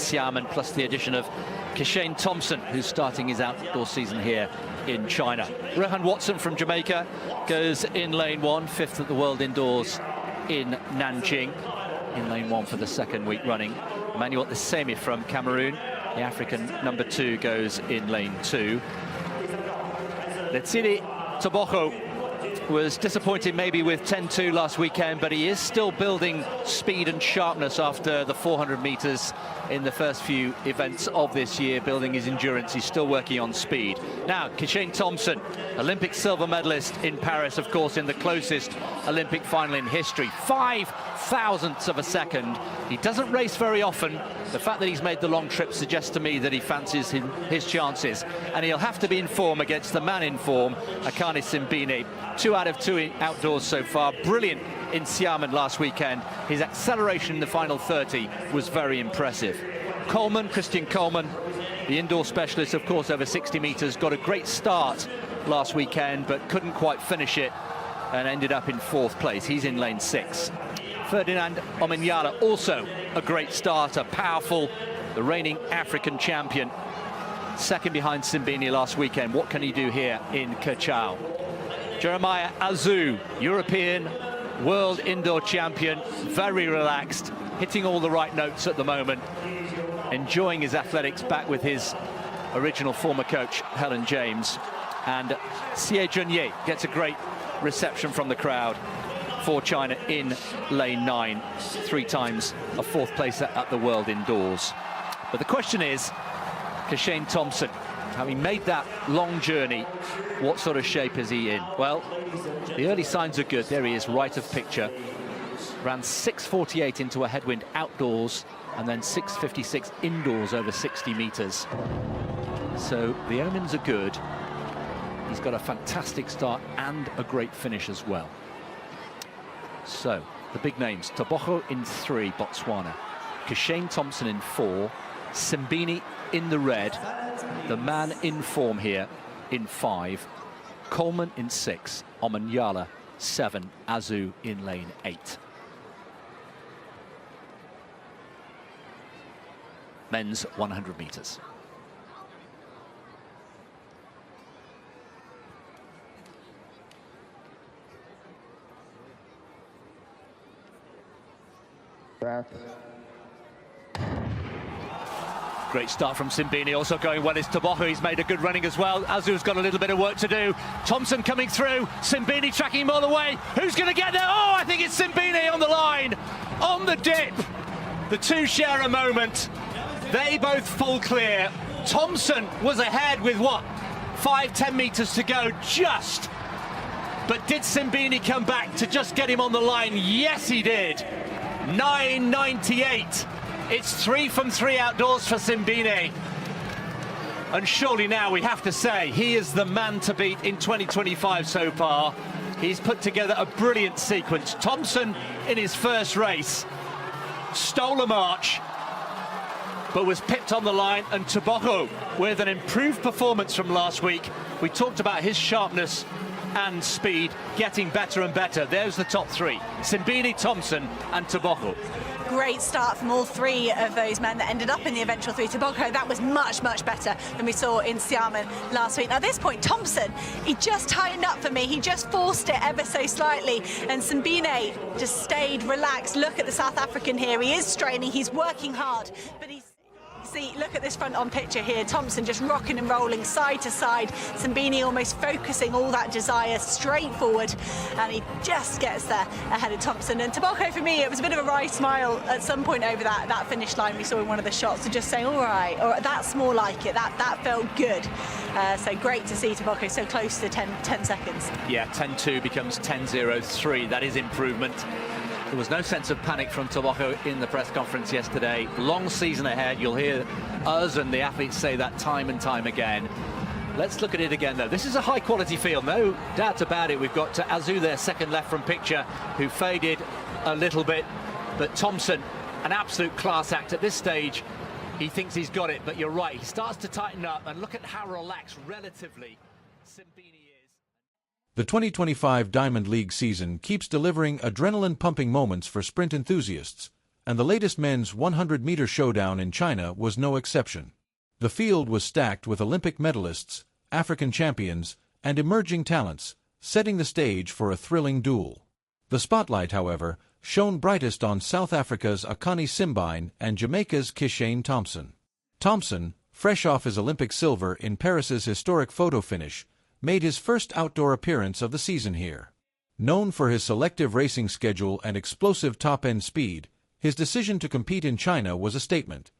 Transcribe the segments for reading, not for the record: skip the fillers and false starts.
Xiamen, plus the addition of Kishane Thompson, who's starting his outdoor season here in China. Rohan Watson from Jamaica goes in lane 1, 5th at the World Indoors in Nanjing, in lane 1 for the 2nd week running. Emmanuel Isemi from Cameroon, the African number 2, goes in lane 2. Letsidi Tebogo was disappointed maybe with 10-2 last weekend, but he is still building speed and sharpness after the 400 meters in the first few events of this year, building his endurance. He's still working on speed. Now, Kishane Thompson, Olympic silver medalist in Paris, of course, in the closest Olympic final in history. 5 thousandths of a second. He doesn't race very often. The fact that he's made the long trip suggests to me that he fancies his chances. And he'll have to be in form against the man in form, Akani Simbine. 2 out of 2 outdoors so far. Brilliant in Xiamen last weekend. His acceleration in the final 30 was very impressive. Christian Coleman, the indoor specialist, of course, over 60 meters, got a great start last weekend, but couldn't quite finish it and ended up in 4th place. He's in lane 6. Ferdinand Omanyala, also a great starter, powerful, the reigning African champion. 2nd behind Simbine last weekend. What can he do here in Kirchau? Jeremiah Azu, European world indoor champion, very relaxed, hitting all the right notes at the moment, enjoying his athletics back with his original former coach, Helen James. And Xie Junye gets a great reception from the crowd for China in lane 9, 3 times a 4th place at the World Indoors. But the question is, Kishane Thompson, having made that long journey, what sort of shape is he in? Well, the early signs are good. There he is, right of picture. Ran 6:48 into a headwind outdoors, and then 6:56 indoors over 60 meters. So the omens are good. He's got a fantastic start and a great finish as well. So the big names: Tebogo in 3, Botswana; Kishane Thompson in 4; Simbine in the red, the man in form here, in 5; Coleman in 6; Omanyala 7; Azu in lane 8. Men's 100 meters. Great start from Simbine, also going well is Tebogo. He's made a good running as well. Azu's got a little bit of work to do. Thompson coming through, Simbine tracking him all the way. Who's going to get there? Oh, I think it's Simbine on the line, on the dip. The 2 share a moment. They both full clear. Thompson was ahead with, what, 5-10 meters to go, just. But did Simbine come back to just get him on the line? Yes, he did. 9:98. It's 3 from 3 outdoors for Simbine. And surely now we have to say he is the man to beat in 2025 so far. He's put together a brilliant sequence. Thompson, in his first race, stole a march, but was pipped on the line. And Tebogo, with an improved performance from last week. We talked about his sharpness and speed getting better and better. There's the top 3: Simbine, Thompson and Tebogo. Great start from all 3 of those men that ended up in the eventual 3. Tebogo, that was much, much better than we saw in Xiamen last week. Now, at this point, Thompson, he just tightened up for me. He just forced it ever so slightly. And Simbine just stayed relaxed. Look at the South African here. He is straining. He's working hard. But he's... See, look at this front on picture here. Thompson just rocking and rolling side to side. Simbine almost focusing all that desire straight forward, and he just gets there ahead of Thompson. And Tebogo, for me, it was a bit of a wry smile at some point over that finish line we saw in one of the shots, so just saying, all right, that's more like it. That felt good. So great to see Tebogo so close to 10 seconds. Yeah, 10-2 becomes 10-0-3. That is improvement. There was no sense of panic from Tebogo in the press conference yesterday. Long season ahead. You'll hear us and the athletes say that time and time again. Let's look at it again, though. This is a high-quality field, no doubt about it. We've got Azu there, 2nd left from picture, who faded a little bit. But Thompson, an absolute class act at this stage. He thinks he's got it, but you're right. He starts to tighten up, and look at how relaxed, relatively, Simbine is. The 2025 Diamond League season keeps delivering adrenaline-pumping moments for sprint enthusiasts, and the latest men's 100-meter showdown in China was no exception. The field was stacked with Olympic medalists, African champions, and emerging talents, setting the stage for a thrilling duel. The spotlight, however, shone brightest on South Africa's Akani Simbine and Jamaica's Kishane Thompson. Thompson, fresh off his Olympic silver in Paris's historic photo finish, made his first outdoor appearance of the season here. Known for his selective racing schedule and explosive top-end speed, his decision to compete in China was a statement.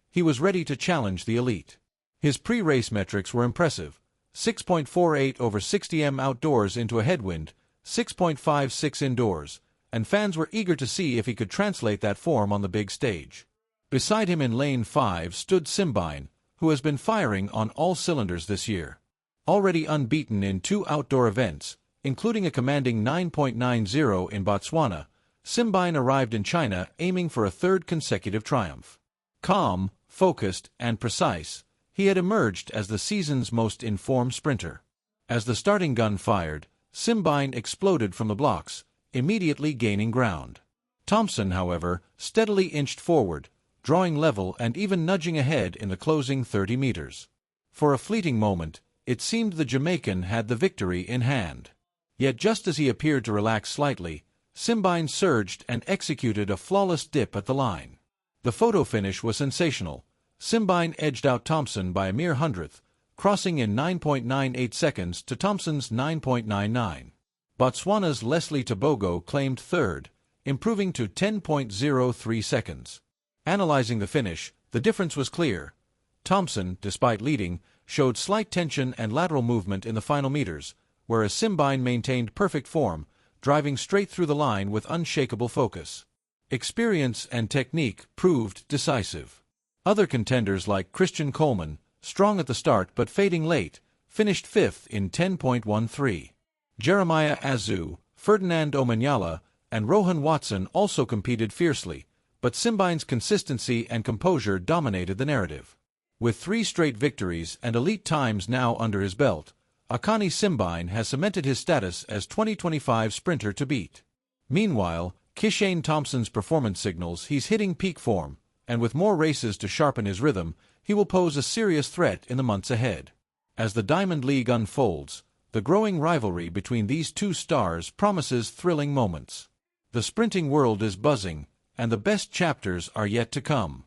He was ready to challenge the elite. His pre-race metrics were impressive: 6.48 over 60m outdoors into a headwind, 6.56 indoors, and fans were eager to see if he could translate that form on the big stage. Beside him in lane 5 stood Simbine, who has been firing on all cylinders this year. Already unbeaten in 2 outdoor events, including a commanding 9.90 in Botswana, Simbine arrived in China aiming for a 3rd consecutive triumph. Calm, focused, and precise, he had emerged as the season's most informed sprinter. As the starting gun fired, Simbine exploded from the blocks, immediately gaining ground. Thompson, however, steadily inched forward, drawing level and even nudging ahead in the closing 30 meters. For a fleeting moment, it seemed the Jamaican had the victory in hand. Yet just as he appeared to relax slightly, Simbine surged and executed a flawless dip at the line. The photo finish was sensational. Simbine edged out Thompson by a mere hundredth, crossing in 9.98 seconds to Thompson's 9.99. Botswana's Leslie Tebogo claimed 3rd, improving to 10.03 seconds. Analyzing the finish, the difference was clear. Thompson, despite leading, showed slight tension and lateral movement in the final meters, whereas Simbine maintained perfect form, driving straight through the line with unshakable focus. Experience and technique proved decisive. Other contenders like Christian Coleman, strong at the start but fading late, finished 5th in 10.13. Jeremiah Azu, Ferdinand Omanyala, and Rohan Watson also competed fiercely, but Simbine's consistency and composure dominated the narrative. With 3 straight victories and elite times now under his belt, Akani Simbine has cemented his status as 2025 sprinter to beat. Meanwhile, Kishane Thompson's performance signals he's hitting peak form, and with more races to sharpen his rhythm, he will pose a serious threat in the months ahead. As the Diamond League unfolds, the growing rivalry between these 2 stars promises thrilling moments. The sprinting world is buzzing, and the best chapters are yet to come.